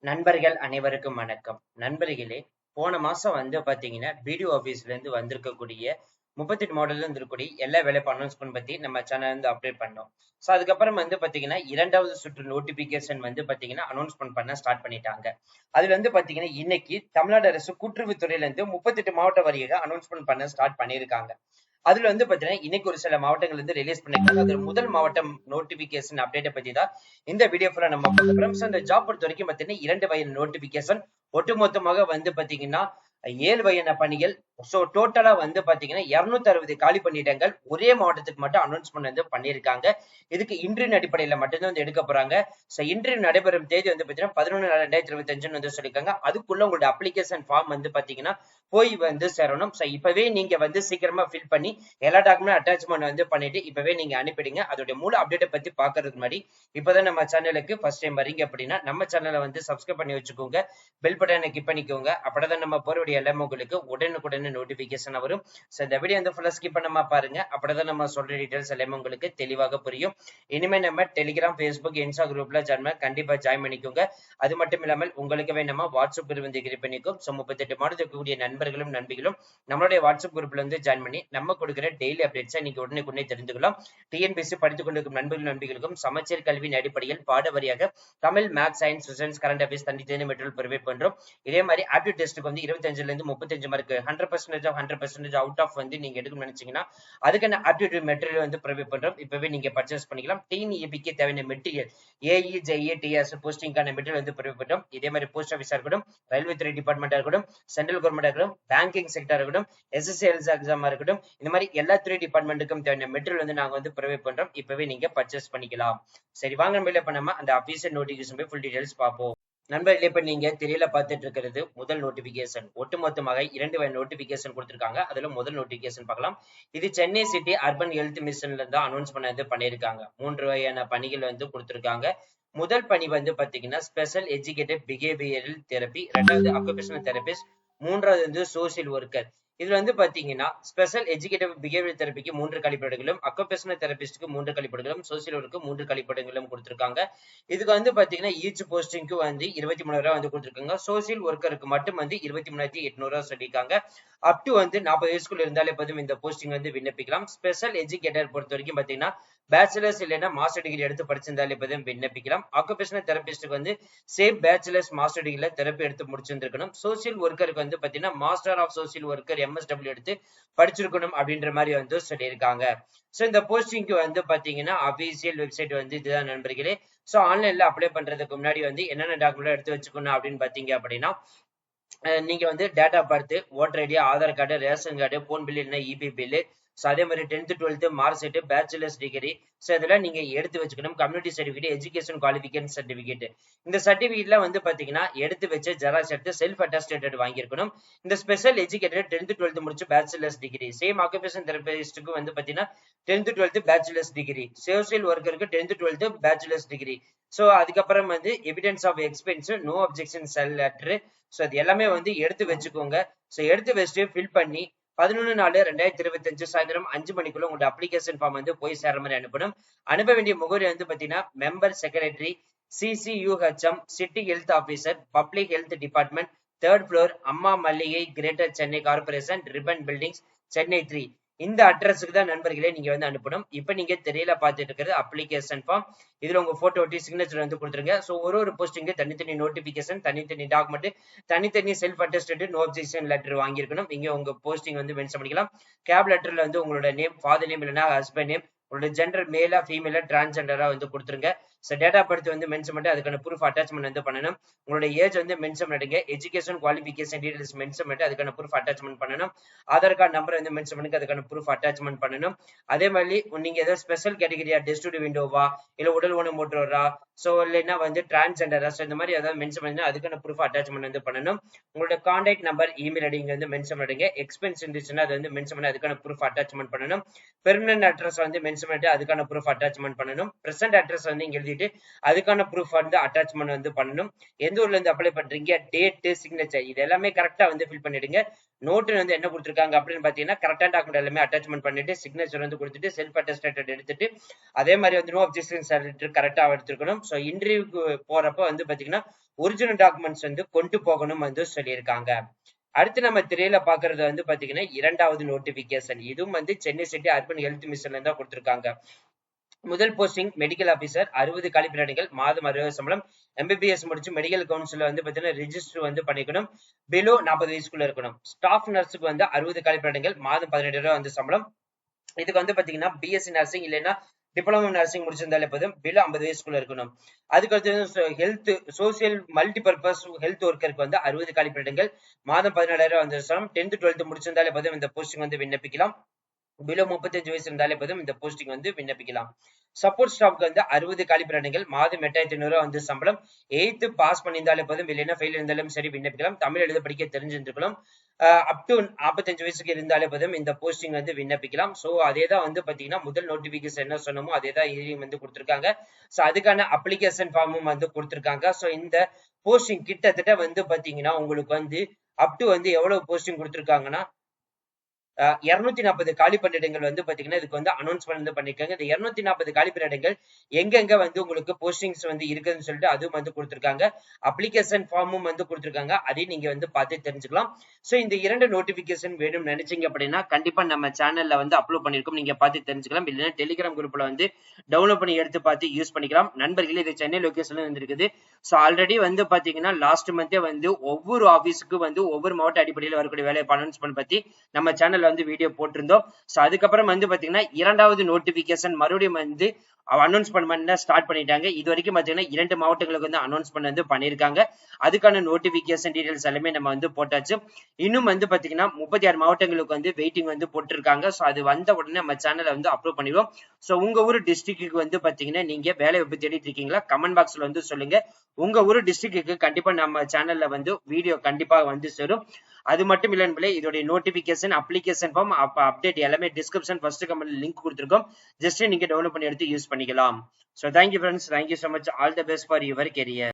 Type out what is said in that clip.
நண்பர்கள் அனைவருக்கும் வணக்கம். நண்பர்களே, போன மாசம் பாத்தீங்கன்னா பிடிஓ ஆபீஸ்ல இருந்து வந்திருக்கக்கூடிய 38 மாடல்ல இருந்து இருக்கக்கூடிய எல்லா வேலைப்பு அனௌன்ஸ்மெண்ட் பத்தி நம்ம சேனல்ல இருந்து அப்டேட் பண்ணோம். சோ அதுக்கப்புறம் பாத்தீங்கன்னா இரண்டாவது சுற்று நோட்டிபிகேஷன் பாத்தீங்கன்னா அனௌன்ஸ்மெண்ட் பண்ண ஸ்டார்ட் பண்ணிட்டாங்க. அதுல பாத்தீங்கன்னா இன்னைக்கு தமிழ்நாடு அரசு கூட்டுறவுத்துறையில இருந்து 38 மாவட்ட வாரியாக அனௌன்ஸ்மெண்ட் பண்ண ஸ்டார்ட் பண்ணிருக்காங்க. அதுல பாத்தீங்கன்னா இன்னைக்கு ஒரு சில மாவட்டங்கள் ரிலீஸ் பண்ணிருக்காங்க. அதுல முதல் மாவட்டம் நோட்டிபிகேஷன் அப்டேட்டை பத்தி தான் இந்த வீடியோ ஃபுல்லா நம்ம பார்க்க போறோம். இந்த ஜாப் பொறுத்த வரைக்கும் பாத்தீங்கன்னா 2 வகையான நோட்டிபிகேஷன் ஒட்டுமொத்தமாக பாத்தீங்கன்னா 7 வகையான பணிகள். சோ டோட்டலா பாத்தீங்கன்னா 260 காலி பணியிடங்கள் ஒரே மாவட்டத்துக்கு மட்டும் அனௌன்ஸ்மெண்ட் பண்ணிருக்காங்க. இதுக்கு இன்டர்வியூ அடிப்படையில மட்டும்தான் எடுக்க போறாங்க. சோ இன்டர்வியூ நடைபெறும் தேதி பாத்தீங்கன்னா 11/4/2025 சொல்லிருக்காங்க. அதுக்குள்ள உங்களோட அப்ளிகேஷன் ஃபார்ம் பாத்தீங்கன்னா போய் சேரணும். சோ இப்பவே நீங்க சீக்கிரமா ஃபில் பண்ணி எல்லா டாக்குமெண்ட் அட்டாச்மெண்ட் பண்ணிட்டு இப்பவே நீங்க அனுப்பிடுங்க. அதோட முழு அப்டேட்டை பத்தி பாக்குறதுக்கு முன்னாடி இப்பதான் நம்ம சேனலுக்கு ஃபர்ஸ்ட் டைம் வரீங்க அப்படின்னா நம்ம சேனலை சப்ஸ்கிரைப் பண்ணி வச்சுக்கோங்க. பெல் பட்டனை கிளிக் பண்ணிக்கோங்க. அப்பதான் நம்ம போறக்கூடிய எல்லாமே உங்களுக்கு உடனுக்குடனே நோட்டிபிகேஷன் வரும். சோ இந்த வீடியோ ஃபுல்லா ஸ்கிப் பண்ணாம பாருங்க. அப்பதான் நம்ம சொல்ற டீடைல்ஸ் எல்லாமே உங்களுக்கு தெளிவாக புரியும். இனிமே நம்ம டெலிகிராம், ஃபேஸ்புக், இன்ஸ்டா குரூப்ல கண்டிப்பா ஜாயின் பண்ணிக்கோங்க. அது மட்டும் இல்லாமல் உங்களுக்கு நம்ம வாட்ஸ்அப் குரூப் கிரியேட் பண்ணிக்கோம். சோ 38 மாடல் இருக்கக்கூடிய நண்பர்களும் நண்பிகளும் நம்மளுடைய வாட்ஸ்அப் குரூப்ல ஜாயின் பண்ணி நம்ம கொடுக்கிற டெய்லி அப்டேட்ஸை நீங்க உடனே தெரிந்துக்கலாம். டிஎன்பிஎஸ்சி படித்துக் கொண்டிருக்கும் நண்பர்கள் நண்பிகளுக்கும் சமச்சீர் கல்வியின் அடிப்படையில் பாட வாரியாக Tamil, maths, science, science, current affairs தனித்தனி மெட்டீரியல் ப்ரொவைட் பண்றோம். இதே மாதிரி ஆப்டிடியூட் டெஸ்ட்டுக்கு 25ல இருந்து 35 மார்க் 100% அவுட் ஆஃப் நீங்க எடுக்கணும்னு நினைச்சீங்கன்னா அதுக்கான ஆப்டிடியூட் மெட்டீரியல் ப்ரொவைட் பண்றோம். இப்பவே நீங்க பர்ச்சேஸ் பண்ணிக்கலாம். டிஎன்இபிக்கு தேவையான மெட்டீரியல் ஏஇ, ஜேஇ, டிஎஸ் போஸ்டிங்கான மெட்டீரியல் ப்ரொவைட் பண்றோம். இதே மாதிரி போஸ்ட் ஆஃபீஸா இருக்கட்டும், ரயில்வே துறை டிபார்ட்மெண்டா இருக்கட்டும், சென்ட்ரல் கவர்மெண்டா இருக்கட்டும், பேங்கிங் செக்டர் இருக்கட்டும், எஸ்எஸ்சி எக்ஸாமா இருக்கட்டும், இந்த மாதிரி எல்லா துறை டிபார்ட்மெண்ட்டுக்கும் தேவையான மெட்டீரியல் நாங்க ப்ரொவைட் பண்றோம். இப்பவே நீங்க பர்ச்சேஸ் பண்ணிக்கலாம். சரி, வாங்க மேல பண்ணாம அந்த அபிஷியல் நோட்டிபிகேஷன் போய் ஃபுல் டீடைல்ஸ் பார்ப்போம். நண்பர்களே, இப்ப நீங்க தெரியல பார்த்துட்டு இருக்கிறது முதல் நோட்டிபிகேஷன். ஒட்டுமொத்தமாக 2 வகை நோட்டிபிகேஷன் கொடுத்திருக்காங்க. அதுல முதல் நோட்டிபிகேஷன் பார்க்கலாம். இது சென்னை சிட்டி அர்பன் ஹெல்த் மிஷன்ல இருந்து அனௌன்ஸ் பண்ணிருக்காங்க. 3 வகையான பணிகள் கொடுத்திருக்காங்க. முதல் பணி பாத்தீங்கன்னா ஸ்பெஷல் எஜுகேட்டட் பிஹேவியரல் தெரப்பி, இரண்டாவது ஆக்குபேஷனல் தெரபிஸ்ட், மூன்றாவது சோசியல் ஒர்க்கர். இதுல பாத்தீங்கன்னா ஸ்பெஷல் எஜுகேட்டிவ் பிஹேவியர் தெரப்பிக்கு 3 கழிப்பிடங்களும், ஆக்குபேஷனல் தெரபிஸ்டுக்கு 3 கழிப்பிடங்களும், சோசியல் ஒர்க்கு 3 கழிப்பிடங்களும் கொடுத்திருக்காங்க. இதுக்கு பாத்தீங்கன்னா ஈச் போஸ்டிங்க்கு 23,000 ரூபாய் கொடுத்திருக்காங்க. சோசியல் ஒர்க்கருக்கு மட்டும் 23,800 ரூபாய் சொல்லியிருக்காங்க. அப் டு 40 வயசுக்குள்ள இருந்தாலே போதும் இந்த போஸ்டிங் விண்ணப்பிக்கலாம். ஸ்பெஷல் எஜுகேட்டர் பொறுத்த வரைக்கும் பாத்தீங்கன்னா பேச்சுலர்ஸ் இல்லைன்னா மாஸ்டர் டிகிரி எடுத்து படிச்சிருந்தாலே போதும் விண்ணப்பிக்கலாம். ஆக்குபேஷனல் தெரபிஸ்டுக்கு சேம் பேச்சுலர்ஸ் மாஸ்டர் டிகிரில தெரப்பி எடுத்து முடிச்சிருக்கணும். சோசியல் ஒர்க்கருக்கு பாத்தீங்கன்னா master of social worker MSW எடுத்து படிச்சிருக்கணும் அப்படின்ற மாதிரி சொல்லியிருக்காங்க. சோ இந்த போஸ்டிங்க்கு பாத்தீங்கன்னா அபிஷியல் வெப்சைட் இதுதான் நண்பர்களே. சோ ஆன்லைன்ல அப்ளை பண்றதுக்கு முன்னாடி என்னென்ன டாக்குமெண்ட் எடுத்து வச்சுக்கணும் அப்படின்னு பாத்தீங்க அப்படின்னா நீங்க date of birth, voter ID, Aadhaar card, ration card, phone bill இல்லைன்னா இபி பில்லு, அதே மாதிரி 10th 12th mark sheet, bachelors degree, so இதெல்லாம் நீங்க எடுத்து வச்சுக்கணும். Community certificate, education qualification certificate, இந்த சர்டிபிகேட்ல பாத்தீங்கன்னா எடுத்து வச்சு ஜெராக்ஸ் எடுத்து செல்ஃப் அட்டஸ்டேட்டட் வாங்கியிருக்கணும். இந்த ஸ்பெஷல் எஜுகேட்டட் 10th 12th முடிச்சு பேச்சுலர்ஸ் டிகிரி, சேம் ஆக்குபேஷன் தெரபிஸ்டுக்கு பாத்தீங்கன்னா 10th 12th bachelors degree, social ஒர்க்கருக்கு 10th 12th bachelors degree. So அதுக்கப்புறம் evidence of expense, no objection letter, so இது எல்லாமே எடுத்து வச்சுக்கோங்க. சோ எடுத்து வச்சுட்டு ஃபில் பண்ணி 11/4/2025 சாயந்தரம் 5 மணிக்குள்ள உங்களோட அப்ளிகேஷன் ஃபார்ம் போய் சேர மாதிரி அனுப்பணும். அனுப்ப வேண்டிய முகவரி பாத்தீங்கன்னா member secretary, CCUHM, city health officer, public health department, 3rd floor, Amma Maaligai, greater Chennai corporation, Ripon buildings, Chennai 3. இந்த அட்ரஸுக்கு தான் நண்பர்களே நீங்க அனுப்பணும். இப்ப நீங்க தெரியல பார்த்துட்டு இருக்கிறது அப்ளிகேஷன் ஃபார்ம். இதுல உங்க போட்டோ ஒட்டி சிக்னேச்சர் கொடுத்துருங்க. சோ ஒரு போஸ்டிங் தனித்தனி நோட்டிபிகேஷன், தனித்தனி டாக்குமெண்ட், தனித்தனி self attested no objection letter வாங்கியிருக்கணும். இங்க உங்க போஸ்டிங் மென்ஷன் பண்ணிக்கலாம். கேப் லெட்டர்ல உங்களோட நேம், ஃபாதர் நேம் இல்லைன்னா ஹஸ்பண்ட் நேம், உங்களோட ஜெண்டர் மேலா ஃபீமேலா டிரான்ஸ்ஜெண்டரா கொடுத்துருங்க. So date of birth mention பண்ணிட்டு அதுக்கான ப்ரூஃப் அட்டாச்மெண்ட் பண்ணணும். உங்களோட ஏஜ் மென்ஷன் பண்ணிடுங்க. எஜுகேஷன் குவாலிஃபிகேஷன் டீடைல்ஸ் மென்ஷன் பண்ணிட்டு அதுக்கான ப்ரூஃப் அட்டாச்மெண்ட் பண்ணணும். ஆதார் கார்டு நம்பர் மென்ஷன் பண்ணி அதுக்கான ப்ரூஃப் அட்டாச்மெண்ட் பண்ணணும். அதே மாதிரி நீங்க ஏதாவது ஸ்பெஷல் கேட்டகரியா, டெஸ்டிடி விண்டோவா, இல்ல உடல் ஊனமுற்றோரா, சோ இல்லைன்னா டிரான்ஸ்ஜெண்டரா, சோ இந்த மாதிரி ஏதாவது மென்ஷன் பண்ணி அதுக்கான ப்ரூஃப் அட்டாச்மெண்ட் பண்ணணும். உங்களோட கான்டாக்ட் நம்பர், இமெயில் ஐடி இங்க மென்ஷன் பண்ணிடுங்க. எக்ஸ்பென்ஸ் இருந்துச்சுன்னா அது மென்ஷன் பண்ணி அதுக்கான ப்ரூஃப் அட்டாச்மெண்ட் பண்ணணும். பெர்மனன்ட் அட்ரஸ் மென்ஷன் பண்ணிட்டு அதுக்கான ப்ரூஃப் அட்டாச்மெண்ட் பண்ணணும். பிரசன்ட் அட்ரஸ் இங்க எழுதிட்டு அதுக்கான ப்ரூஃப் அட்டாச்மெண்ட் பண்ணணும். எந்த ஊர்ல இருந்து அப்ளை பண்றீங்க, டேட், சிக்னேச்சர், இது எல்லாமே கரெக்டா ஃபில் பண்ணிடுங்க. நோட்டு என்ன கொடுத்திருக்காங்க அப்படின்னு பாத்தீங்கன்னா கரெக்டான டாக்குமெண்ட் எல்லாமே அட்டாச்மெண்ட் பண்ணிட்டு சிக்னேச்சர் கொடுத்துட்டு செல்ஃப் அட்டஸ்டேட்டட் எடுத்துட்டு அதே மாதிரி நோ அப்ஜெக்ஷன் லெட்டர் கரெக்டா எடுத்துக்கணும். ஸோ இன்டர்வியூக்கு போறப்ப வந்து பாத்தீங்கன்னா ஒரிஜினல் டாக்குமெண்ட்ஸ் வந்து கொண்டு போகணும் வந்து சொல்லியிருக்காங்க. அடுத்து நம்ம திரையில பாக்குறது வந்து பாத்தீங்கன்னா இரண்டாவது நோட்டிபிகேஷன். இதுவும் வந்து சென்னை சிட்டி அர்பன் ஹெல்த் மிஷன்ல தான் கொடுத்திருக்காங்க. முதல் போஸ்டிங் மெடிக்கல் ஆபீசர் 60 காலிப்பணிகள், மாதம் 60 சம்பளம். எம்பிபிஎஸ் முடிச்சு மெடிக்கல் கவுன்சில் வந்து பாத்தீங்கன்னா ரிஜிஸ்டர் வந்து பண்ணிக்கணும். பிலோ 40 வயசுக்குள்ள இருக்கணும். ஸ்டாஃப் நர்ஸுக்கு வந்து 60 காலிப்பணிகள், மாதம் 17 ரூபாய் வந்து சம்பளம். இதுக்கு வந்து பாத்தீங்கன்னா பிஎஸ்சி நர்சிங் இல்லைன்னா டிப்ளமோ நர்சிங் முடிச்சிருந்தாலே போதும். பிலோ 50 வயசுக்குள்ள இருக்கணும். அதுக்கடுத்து ஹெல்த் சோசியல் மல்டிபர்பஸ் ஹெல்த் ஒர்க்கருக்கு வந்து 60 காலிப்பணிகள், மாதம் 17,000 வந்து சம்பளம். 10th 12th முடிச்சிருந்தாலே போதும் இந்த போஸ்டிங் வந்து விண்ணப்பிக்கலாம். பிலோ 35 வயசு இருந்தாலே போதும் இந்த போஸ்டிங் வந்து விண்ணப்பிக்கலாம். சப்போர்ட் ஸ்டாஃப்க்கு வந்து 60 காலிப்பணிகள், மாதம் 8,500 வந்து சம்பளம். 8th பாஸ் பண்ணியிருந்தாலே போதும், இல்லைன்னா ஃபெயில் இருந்தாலும் சரி விண்ணப்பிக்கலாம். தமிழ் எழுத படிக்க தெரிஞ்சிருக்கணும். அப் டு 45 வயசுக்கு இருந்தாலே போதும் இந்த போஸ்டிங் வந்து விண்ணப்பிக்கலாம். ஸோ அதே தான் வந்து பாத்தீங்கன்னா முதல் நோட்டிபிகேஷன் என்ன சொன்னமோ அதே தான் இதையும் வந்து கொடுத்திருக்காங்க. ஸோ அதுக்கான அப்ளிகேஷன் ஃபார்மும் வந்து கொடுத்திருக்காங்க. ஸோ இந்த போஸ்டிங் கிட்டத்தட்ட வந்து பாத்தீங்கன்னா உங்களுக்கு வந்து அப் டு வந்து எவ்வளவு போஸ்டிங் கொடுத்திருக்காங்கன்னா 240 காலி பணியிடங்கள் வந்து பாத்தீங்கன்னா இதுக்கு வந்து அனௌன்ஸ்மெண்ட் வந்து பண்ணிருக்காங்க. இந்த 240 காலி பணியிடங்கள் எங்கெங்க வந்து உங்களுக்கு போஸ்டிங்ஸ் வந்து இருக்குதுன்னு சொல்லிட்டு அதுவும் வந்து கொடுத்திருக்காங்க. அப்ளிகேஷன் ஃபார்மும் வந்து கொடுத்திருக்காங்க. அதையும் நீங்க வந்து பார்த்து தெரிஞ்சுக்கலாம். சோ இந்த 2 நோட்டிபிகேஷன் வேணும்னு நினைச்சீங்க அப்படின்னா கண்டிப்பா நம்ம சேனல்ல வந்து அப்லோட் பண்ணிருக்கோம். நீங்க பார்த்து தெரிஞ்சுக்கலாம். இல்லைன்னா டெலிகிராம் குரூப்ல வந்து டவுன்லோட் பண்ணி எடுத்து பார்த்து யூஸ் பண்ணிக்கலாம். நண்பர்களே, இது சென்னை லொகேஷன்ல இருந்திருக்குது. சோ ஆல்ரெடி வந்து பாத்தீங்கன்னா லாஸ்ட் மந்தே வந்து ஒவ்வொரு ஆபீஸுக்கு வந்து ஒவ்வொரு மாவட்ட அடிப்படையில் வரக்கூடிய வேலை அனௌன்ஸ்மெண்ட் பத்தி நம்ம சேனல்ல வந்து வீடியோ போட்டிருந்தோம். சோ அதுக்கப்புறம் வந்து பாத்தீங்கன்னா இரண்டாவது நோட்டிபிகேஷன் மறுபடியும் வந்து அனௌன்ஸ்மெண்ட் பண்ண ஸ்டார்ட் பண்ணிட்டாங்க. இது வரைக்கும் பாத்தீங்கன்னா 2 மாவட்டங்களுக்கு வந்து அனௌன்ஸ்மெண்ட் வந்து பண்ணிருக்காங்க. அதுக்கான நோட்டிபிகேஷன் டீடைல்ஸ் எல்லாமே நம்ம வந்து போட்டாச்சு. இன்னும் வந்து பாத்தீங்கன்னா 36 மாவட்டங்களுக்கு வந்து வெயிட்டிங் வந்து போட்டிருக்காங்க. சோ அது வந்த உடனே நம்ம சேனல்ல வந்து அப்லோட் பண்ணிடுவோம். சோ உங்க ஊர் டிஸ்ட்ரிக்ட்டுக்கு வந்து பாத்தீங்கன்னா நீங்க வேலை வாய்ப்பு தேடிட்டு இருக்கீங்களா? கமெண்ட் பாக்ஸ்ல வந்து சொல்லுங்க. உங்க ஊர் டிஸ்ட்ரிக்ட்டுக்கு கண்டிப்பா நம்ம சேனல்ல வந்து வீடியோ கண்டிப்பா வந்து சேரும். அது மட்டும் இல்ல நண்பர்களே, இதோட நோட்டிபிகேஷன், அப்ளிகேஷன் ஃபார்ம், அப்டேட் எல்லாமே டிஸ்கிரிப்ஷன் ஃபர்ஸ்ட் கமெண்ட்ல லிங்க் கொடுத்திருக்கோம். ஜஸ்ட் நீங்க டவுன்லோட் பண்ணி எடுத்து யூஸ் பண்ணிக்கலாம். So thank you friends, thank you so much, all the best for your career.